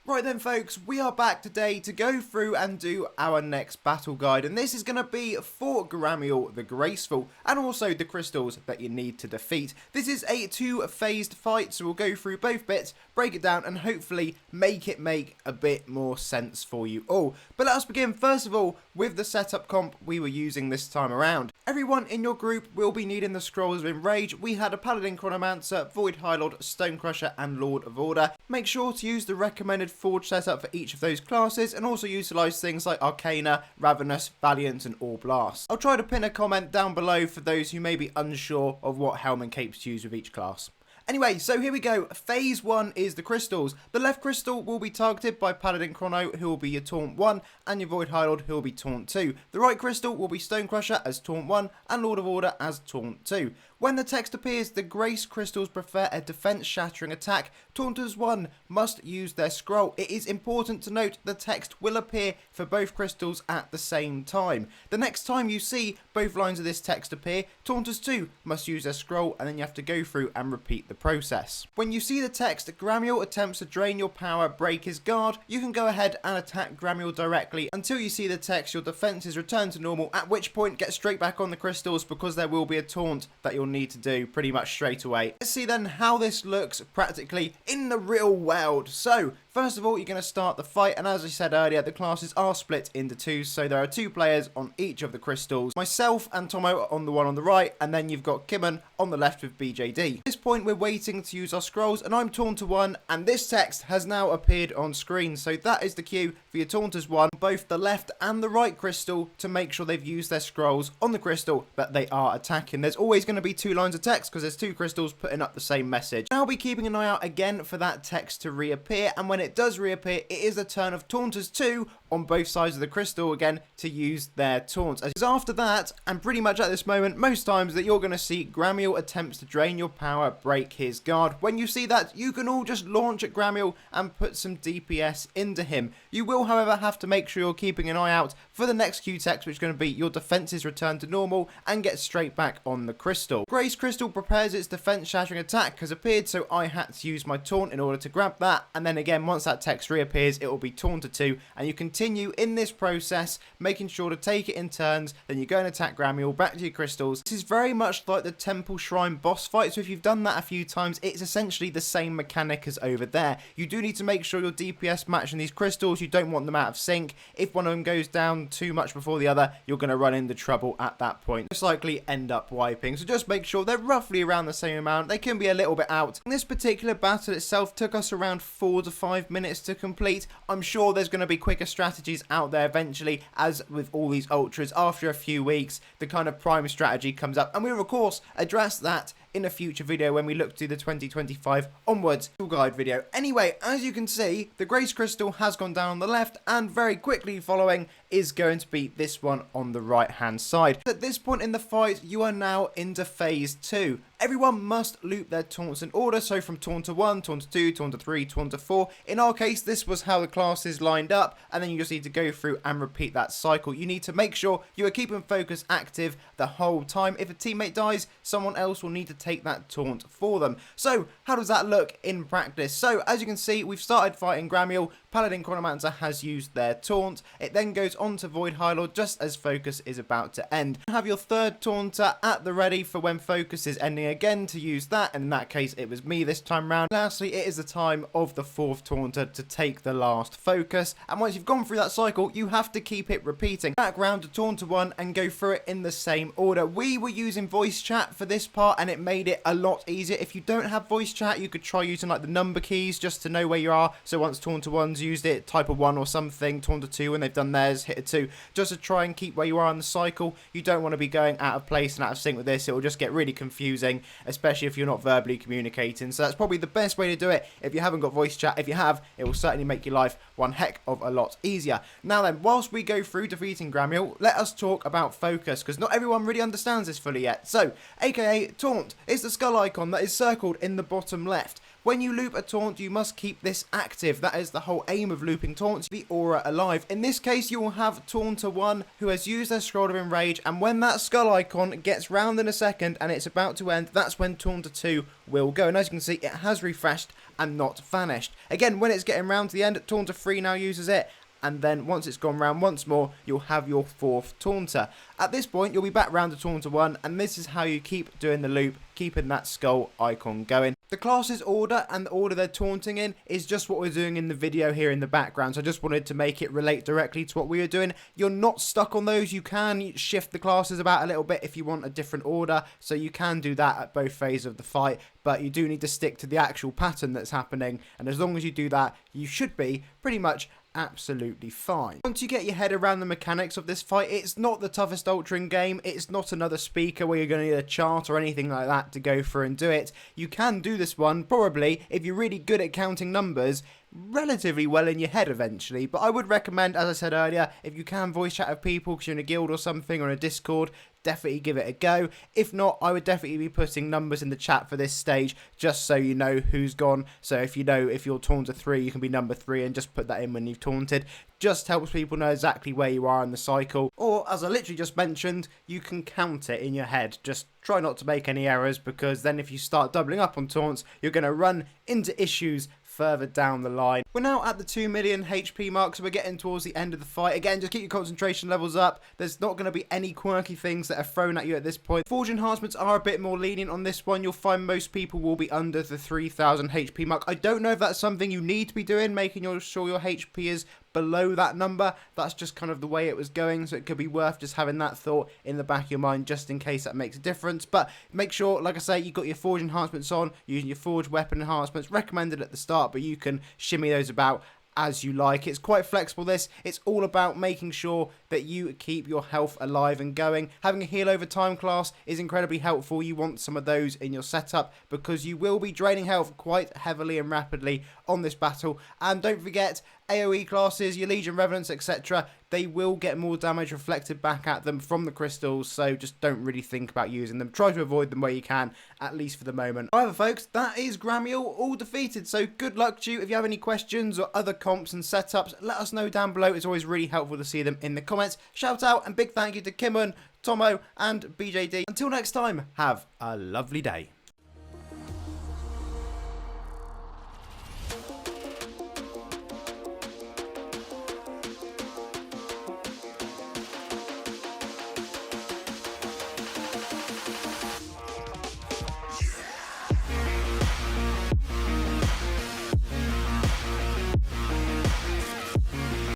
Right then folks, we are back today to go through and do our next battle guide, and this is going to be for Gramiel the Graceful and also the crystals that you need to defeat. This is a two-phased fight, so we'll go through both bits, break it down and hopefully make it make a bit more sense for you all. But let us begin first of all with the setup comp we were using this time around. Everyone in your group will be needing the scrolls of enrage. We had a Paladin Chronomancer, Void High Lord, Stonecrusher and Lord of Order. Make sure to use the recommended forge setup for each of those classes and also utilise things like Arcana, Ravenous, Valiant and All Blast. I'll try to pin a comment down below for those who may be unsure of what helm and capes to use with each class. Anyway, so here we go. Phase 1 is the crystals. The left crystal will be targeted by Paladin Chrono, who will be your taunt 1, and your Void High Lord, who will be taunt 2. The right crystal will be Stonecrusher as taunt 1, and Lord of Order as taunt 2. When the text appears, the Grace Crystals prefer a defense-shattering attack. Taunters 1 must use their scroll. It is important to note the text will appear for both crystals at the same time. The next time you see both lines of this text appear, Taunters 2 must use their scroll, and then you have to go through and repeat the process. When you see the text, Gramiel attempts to drain your power, break his guard, you can go ahead and attack Gramiel directly until you see the text, your defenses return to normal, at which point get straight back on the crystals because there will be a taunt that you'll need to do pretty much straight away. Let's see then how this looks practically in the real world. So first of all, you're going to start the fight, and as I said earlier, the classes are split into two, so there are 2 players on each of the crystals. Myself and Tomo are on the one on the right, and then you've got Kimon on the left with BJD. At this point, we're waiting to use our scrolls, and I'm Taunter 1, and this text has now appeared on screen, so that is the cue for your Taunters 1, both the left and the right crystal, to make sure they've used their scrolls on the crystal that they are attacking. There's always going to be 2 lines of text because there's 2 crystals putting up the same message. I'll be keeping an eye out again for that text to reappear, and when it does reappear, it is the turn of Taunters 2 on both sides of the crystal again to use their taunts. As after that, and pretty much at this moment, most times that you're going to see Gramiel attempts to drain your power, break his guard. When you see that, you can all just launch at Gramiel and put some DPS into him. You will, however, have to make sure you're keeping an eye out for the next Q text, which is going to be your defenses return to normal and get straight back on the crystal. Grace Crystal prepares its defense shattering attack has appeared, so I had to use my taunt in order to grab that, and then again, once that text reappears, it will be taunted 2, and you continue in this process, making sure to take it in turns. Then you go and attack Gramiel, back to your crystals. This is very much like the Temple Shrine boss fight, so if you've done that a few times, it's essentially the same mechanic as over there. You do need to make sure your DPS matching these crystals. You don't want them out of sync. If one of them goes down too much before the other, you're going to run into trouble at that point. Most likely end up wiping, so just make sure they're roughly around the same amount. They can be a little bit out. This particular battle itself took us around 4 to 5 minutes to complete. I'm sure there's going to be quicker strategies out there eventually, as with all these ultras. After a few weeks, the kind of prime strategy comes up, and we will of course address that in a future video when we look to the 2025 onwards guide video. Anyway, as you can see, the Grace Crystal has gone down on the left, and very quickly following is going to be this one on the right hand side. At this point in the fight, you are now into phase 2. Everyone must loop their taunts in order, so from Taunter 1, Taunter 2, Taunter 3, Taunter 4. In our case, this was how the classes lined up, and then you just need to go through and repeat that cycle. You need to make sure you are keeping focus active the whole time. If a teammate dies, someone else will need to take that taunt for them. So, how does that look in practice? So, as you can see, we've started fighting Gramiel. Paladin Chronomancer has used their taunt. It then goes on to Void High Lord just as focus is about to end. Have your third taunter at the ready for when focus is ending again to use that, and in that case it was me this time round. Lastly, it is the time of the 4th taunter to take the last focus, and once you've gone through that cycle, you have to keep it repeating. Back round to Taunter 1 and go through it in the same order. We were using voice chat for this part, and it made it a lot easier. If you don't have voice chat, you could try using like the number keys just to know where you are. So once Taunter 1's used it, type a 1 or something, Taunter 2 when they've done theirs, hit a 2, just to try and keep where you are on the cycle. You don't want to be going out of place and out of sync with this. It will just get really confusing, especially if you're not verbally communicating. So that's probably the best way to do it if you haven't got voice chat. If you have, it will certainly make your life one heck of a lot easier. Now then, whilst we go through defeating Gramiel, let us talk about focus, because not everyone really understands this fully yet. So, aka taunt, is the skull icon that is circled in the bottom left. When you loop a taunt, you must keep this active. That is the whole aim of looping taunts, the aura alive. In this case, you will have Taunter 1 who has used their scroll of enrage, and when that skull icon gets round in a second and it's about to end, that's when Taunter 2 will go. And as you can see, it has refreshed and not vanished. Again, when it's getting round to the end, Taunter 3 now uses it, and then once it's gone round once more, you'll have your 4th Taunter. At this point, you'll be back round to Taunter 1, and this is how you keep doing the loop, keeping that skull icon going. The class's order and the order they're taunting in is just what we're doing in the video here in the background, so I just wanted to make it relate directly to what we were doing. You're not stuck on those. You can shift the classes about a little bit if you want a different order, so you can do that at both phases of the fight, but you do need to stick to the actual pattern that's happening, and as long as you do that, you should be pretty much absolutely fine. Once you get your head around the mechanics of this fight, it's not the toughest ultra in game. It's not another speaker where you're going to need a chart or anything like that to go through and do it. You can do this one probably if you're really good at counting numbers relatively well in your head eventually, but I would recommend, as I said earlier, if you can voice chat with people because you're in a guild or something or in a Discord, definitely give it a go. If not, I would definitely be putting numbers in the chat for this stage just so you know who's gone. So if you know if you're Taunter 3, you can be number 3 and just put that in when you've taunted. Just helps people know exactly where you are in the cycle. Or, as I literally just mentioned, you can count it in your head. Just try not to make any errors, because then if you start doubling up on taunts, you're going to run into issues further down the line. We're now at the 2 million HP mark, so we're getting towards the end of the fight. Again, just keep your concentration levels up. There's not going to be any quirky things that are thrown at you at this point. Forge enhancements are a bit more lenient on this one. You'll find most people will be under the 3000 HP mark. I don't know if that's something you need to be doing, making sure your HP is below that number. That's just kind of the way it was going, so it could be worth just having that thought in the back of your mind just in case that makes a difference. But make sure, like I say, you've got your forge enhancements on, using your forge weapon enhancements, recommended at the start, but you can shimmy those about as you like. It's quite flexible, this. It's all about making sure that you keep your health alive and going. Having a heal over time class is incredibly helpful. You want some of those in your setup because you will be draining health quite heavily and rapidly on this battle. And don't forget, AOE classes, your Legion Revenants, etc., they will get more damage reflected back at them from the crystals, so just don't really think about using them. Try to avoid them where you can, at least for the moment. However, folks, that is Gramiel all defeated, so good luck to you. If you have any questions or other comps and setups, let us know down below. It's always really helpful to see them in the comments. Shout out and big thank you to Kimon, Tomo, and BJD. Until next time, have a lovely day.